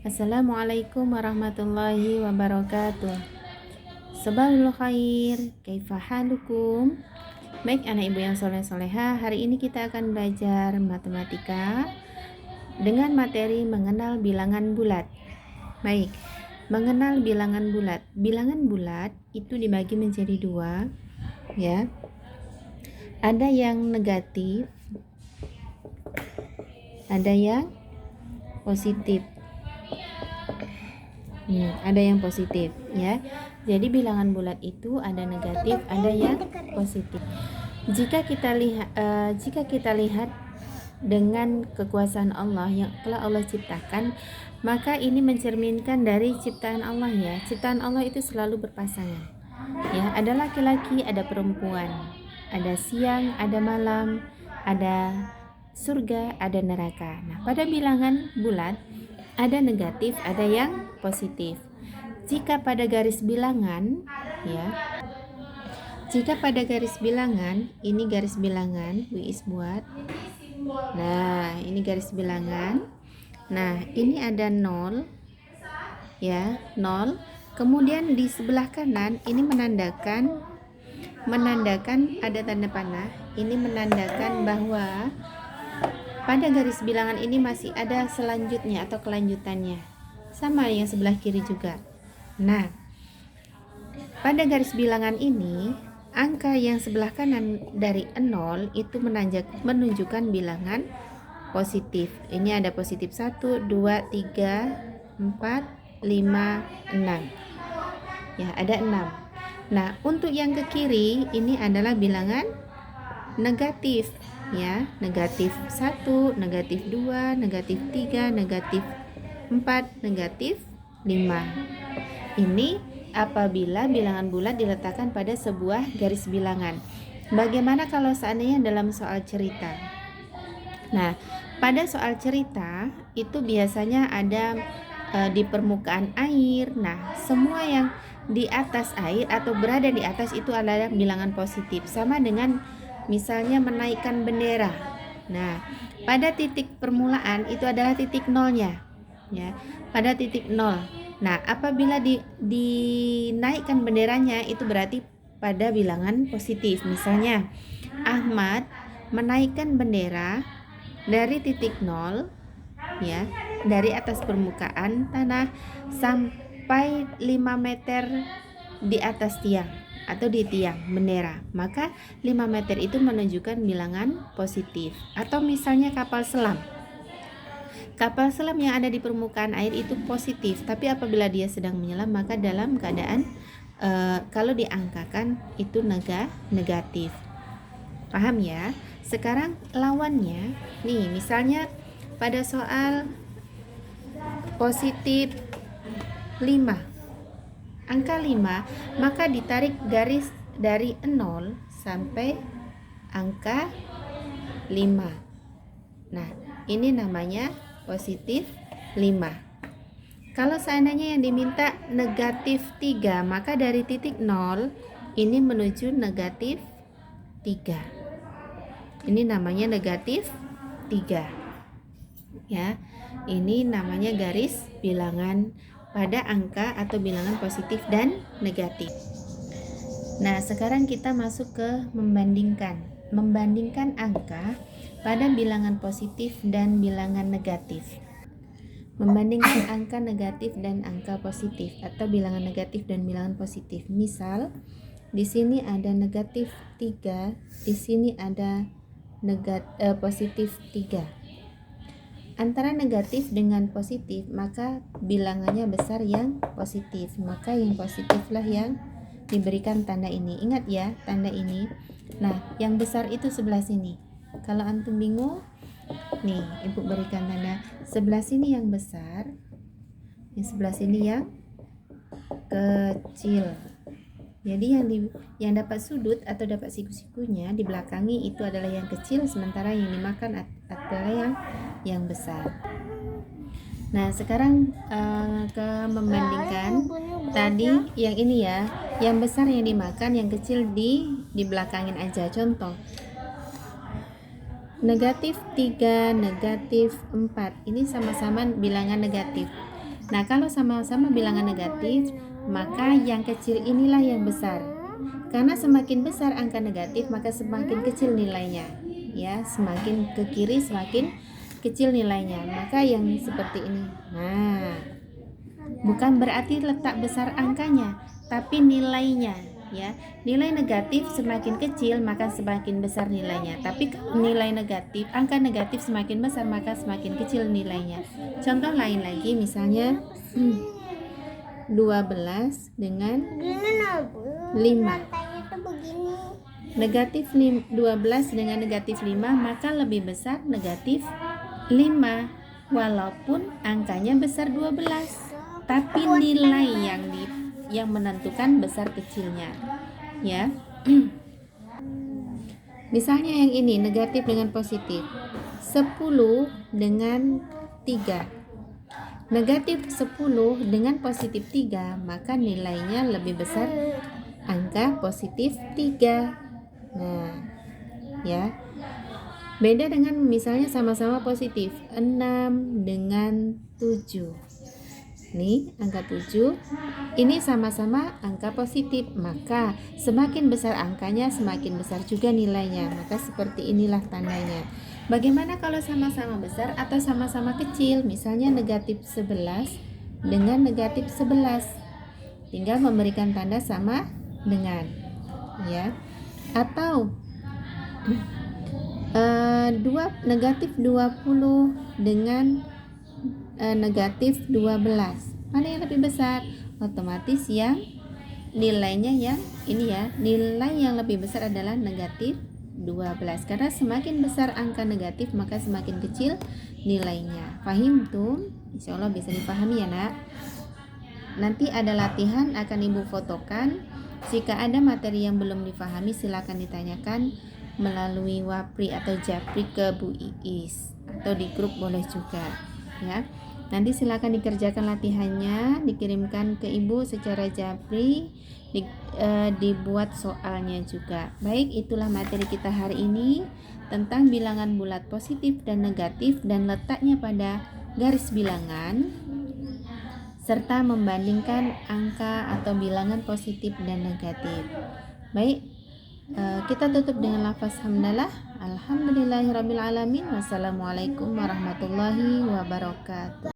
Assalamualaikum warahmatullahi wabarakatuh. Sabahul khair, kaifa halukum? Baik anak ibu yang soleh-soleha, hari ini kita akan belajar matematika dengan materi mengenal bilangan bulat. Baik, mengenal bilangan bulat. Bilangan bulat itu dibagi menjadi dua, ya. Ada yang negatif, ada yang positif. Ada yang positif, ya. Jadi bilangan bulat itu ada negatif, ada yang positif. Jika kita lihat dengan kekuasaan Allah yang telah Allah ciptakan, maka ini mencerminkan dari ciptaan Allah, ya. Ciptaan Allah itu selalu berpasangan, ya. Ada laki-laki, ada perempuan, ada siang, ada malam, ada surga, ada neraka. Nah, pada bilangan bulat ada negatif, ada yang positif. Jika pada garis bilangan, ya. Jika pada garis bilangan, ini garis bilangan, Wiis buat. Nah, ini garis bilangan. Nah, ini ada 0, ya, 0. Kemudian di sebelah kanan ini menandakan ada tanda panah. Ini menandakan bahwa pada garis bilangan ini masih ada selanjutnya atau kelanjutannya. Sama yang sebelah kiri juga. Nah, pada garis bilangan ini, angka yang sebelah kanan dari 0 itu menunjukkan bilangan positif. Ini ada positif 1, 2, 3, 4, 5, 6. Ya, ada 6. Nah, untuk yang ke kiri ini adalah bilangan negatif, ya. Negatif 1, negatif 2, negatif 3, negatif 4, negatif 5. Ini apabila bilangan bulat diletakkan pada sebuah garis bilangan. Bagaimana kalau seandainya dalam soal cerita? Nah, pada soal cerita itu biasanya ada di permukaan air. Nah, semua yang di atas air atau berada di atas itu adalah bilangan positif. Sama dengan misalnya menaikkan bendera. Nah, pada titik permulaan itu adalah titik nolnya, ya. Pada titik 0. Nah, apabila dinaikkan benderanya itu berarti pada bilangan positif. Misalnya, Ahmad menaikkan bendera dari titik 0, ya, dari atas permukaan tanah sampai 5 meter di atas tiang atau di tiang bendera, maka 5 meter itu menunjukkan bilangan positif. Atau misalnya kapal selam yang ada di permukaan air itu positif, tapi apabila dia sedang menyelam maka dalam keadaan kalau diangkakan itu negatif. Paham ya? Sekarang lawannya, nih misalnya pada soal positif 5, angka 5, maka ditarik garis dari 0 sampai angka 5. Nah, ini namanya positif 5. Kalau seandainya yang diminta negatif 3, maka dari titik 0 ini menuju negatif 3. Ini namanya negatif 3. Ya, ini namanya garis bilangan pada angka atau bilangan positif dan negatif. Nah, sekarang kita masuk ke membandingkan angka pada bilangan positif dan bilangan negatif. Membandingkan angka negatif dan angka positif atau bilangan negatif dan bilangan positif. Misal, di sini ada negatif 3, di sini ada positif 3. Antara negatif dengan positif, maka bilangannya besar yang positif. Maka yang positiflah yang diberikan tanda ini. Ingat ya, tanda ini. Nah, yang besar itu sebelah sini. Kalau antum bingung, nih, ibu berikan tanda. Sebelah sini yang besar, yang sebelah sini yang kecil. Jadi yang dapat sudut atau dapat siku-sikunya di belakangi itu adalah yang kecil, sementara yang dimakan adalah yang besar. Nah, sekarang ke membandingkan tadi yang ini ya, yang besar yang dimakan, yang kecil di belakangin aja. Contoh, negatif 3, negatif 4, ini sama-sama bilangan negatif. Nah, kalau sama-sama bilangan negatif, maka yang kecil inilah yang besar. Karena semakin besar angka negatif, maka semakin kecil nilainya. Ya, semakin ke kiri semakin kecil nilainya. Maka yang seperti ini. Nah, bukan berarti letak besar angkanya, tapi nilainya, ya. Nilai negatif semakin kecil maka semakin besar nilainya. Tapi kalau nilai negatif, angka negatif semakin besar maka semakin kecil nilainya. Contoh lain lagi misalnya 12 dengan 5. Negatif 12 dengan negatif 5, maka lebih besar negatif 5. Walaupun angkanya besar 12, tapi nilai yang menentukan besar kecilnya, ya. Misalnya yang ini negatif dengan positif, 10 dengan 3. Negatif 10 dengan positif 3, maka nilainya lebih besar angka positif 3. Nah, ya. Beda dengan misalnya sama-sama positif, 6 dengan 7. Nih, angka 7. Ini sama-sama angka positif, maka semakin besar angkanya, semakin besar juga nilainya. Maka seperti inilah tandanya. Bagaimana kalau sama-sama besar atau sama-sama kecil? Misalnya negatif 11 dengan negatif 11. Tinggal memberikan tanda sama dengan, ya. Atau negatif 20 dengan negatif 12. Mana yang lebih besar? Otomatis yang nilainya yang ini, ya. Nilai yang lebih besar adalah negatif 12. Karena semakin besar angka negatif maka semakin kecil nilainya. Paham tuh? Insya Allah bisa dipahami ya, Nak. Nanti ada latihan akan Ibu fotokan. Jika ada materi yang belum dipahami silakan ditanyakan melalui Wapri atau Japri ke Bu Iis, atau di grup boleh juga, ya. Nanti silakan dikerjakan latihannya, dikirimkan ke Ibu secara Japri, dibuat soalnya juga. Baik, itulah materi kita hari ini tentang bilangan bulat positif dan negatif dan letaknya pada garis bilangan, serta membandingkan angka atau bilangan positif dan negatif. Baik, kita tutup dengan lafaz hamdalah. Alhamdulillahirabbil alamin. Wassalamualaikum warahmatullahi wabarakatuh.